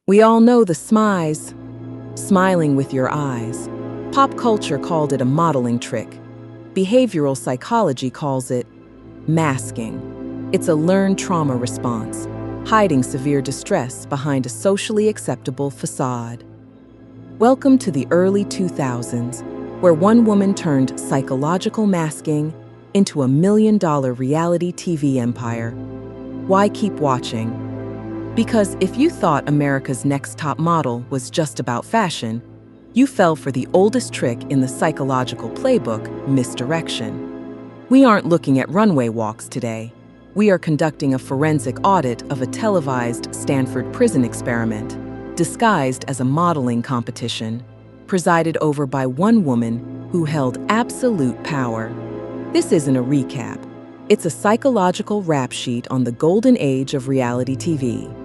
We all know the Smize, smiling with your eyes. Pop culture called it a modeling trick. Behavioral psychology calls it masking. It's a learned trauma response, hiding severe distress behind a socially acceptable facade. Welcome to the early 2000s, where one woman turned psychological masking into $1 million reality TV empire. Why keep watching? Because if you thought America's Next Top Model was just about fashion, you fell for the oldest trick in the psychological playbook, misdirection. We aren't looking at runway walks today. We are conducting a forensic audit of a televised Stanford Prison Experiment, disguised as a modeling competition, presided over by one woman who held absolute power. This isn't a recap. It's a psychological rap sheet on the golden age of reality TV.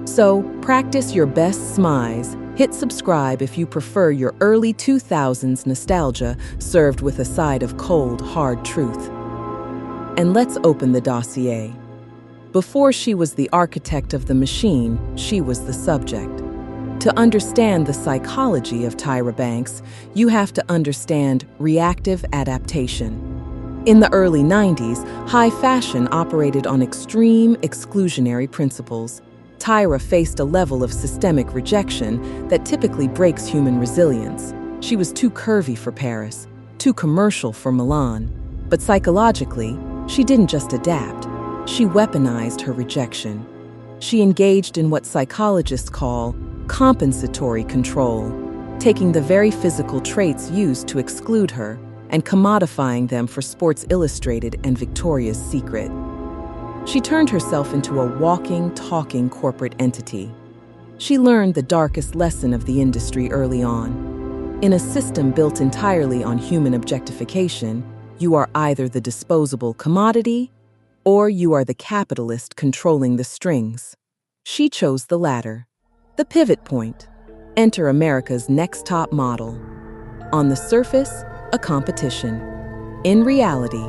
So, practice your best Smize. Hit subscribe if you prefer your early 2000s nostalgia served with a side of cold, hard truth. And let's open the dossier. Before she was the architect of the machine, she was the subject. To understand the psychology of Tyra Banks, you have to understand reactive adaptation. In the early 90s, high fashion operated on extreme exclusionary principles. Tyra faced a level of systemic rejection that typically breaks human resilience. She was too curvy for Paris, too commercial for Milan. But psychologically, she didn't just adapt. She weaponized her rejection. She engaged in what psychologists call compensatory control, taking the very physical traits used to exclude her and commodifying them for Sports Illustrated and Victoria's Secret. She turned herself into a walking, talking corporate entity. She learned the darkest lesson of the industry early on. In a system built entirely on human objectification, you are either the disposable commodity or you are the capitalist controlling the strings. She chose the latter. The pivot point. Enter America's Next Top Model. On the surface, a competition. In reality,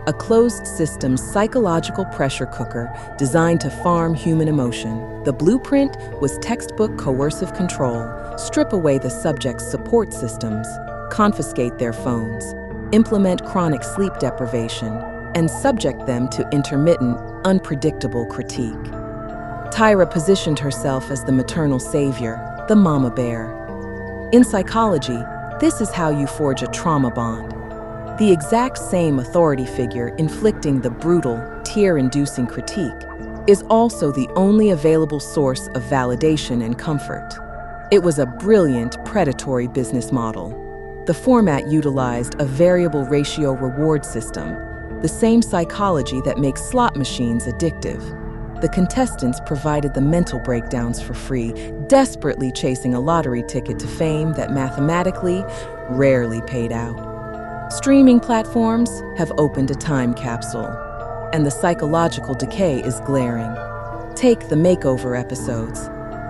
a closed-system psychological pressure cooker designed to farm human emotion. The blueprint was textbook coercive control. Strip away the subject's support systems, confiscate their phones, implement chronic sleep deprivation, and subject them to intermittent, unpredictable critique. Tyra positioned herself as the maternal savior, the mama bear. In psychology, this is how you forge a trauma bond. The exact same authority figure inflicting the brutal, tear-inducing critique is also the only available source of validation and comfort. It was a brilliant, predatory business model. The format utilized a variable ratio reward system, the same psychology that makes slot machines addictive. The contestants provided the mental breakdowns for free, desperately chasing a lottery ticket to fame that mathematically rarely paid out. Streaming platforms have opened a time capsule, and the psychological decay is glaring. Take the makeover episodes.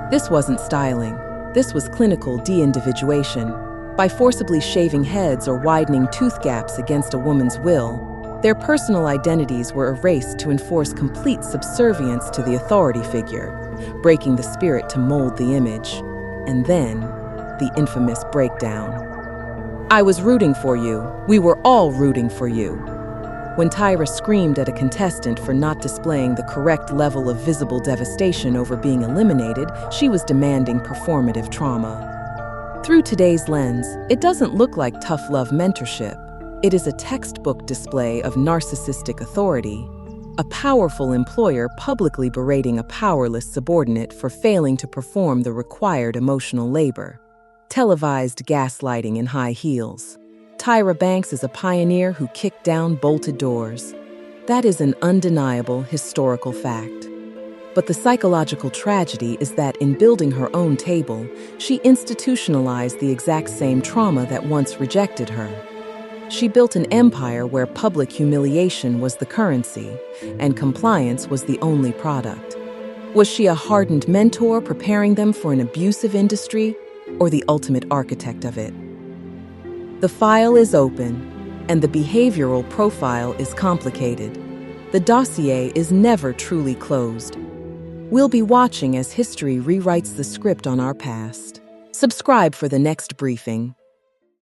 This wasn't styling. This was clinical de-individuation. By forcibly shaving heads or widening tooth gaps against a woman's will, their personal identities were erased to enforce complete subservience to the authority figure, breaking the spirit to mold the image. And then, the infamous breakdown. I was rooting for you. We were all rooting for you. When Tyra screamed at a contestant for not displaying the correct level of visible devastation over being eliminated, she was demanding performative trauma. Through today's lens, it doesn't look like tough love mentorship. It is a textbook display of narcissistic authority, a powerful employer publicly berating a powerless subordinate for failing to perform the required emotional labor. Televised gaslighting in high heels. Tyra Banks is a pioneer who kicked down bolted doors. That is an undeniable historical fact. But the psychological tragedy is that in building her own table, she institutionalized the exact same trauma that once rejected her. She built an empire where public humiliation was the currency and compliance was the only product. Was she a hardened mentor preparing them for an abusive industry, or the ultimate architect of it? The file is open, and the behavioral profile is complicated. The dossier is never truly closed. We'll be watching as history rewrites the script on our past. Subscribe for the next briefing.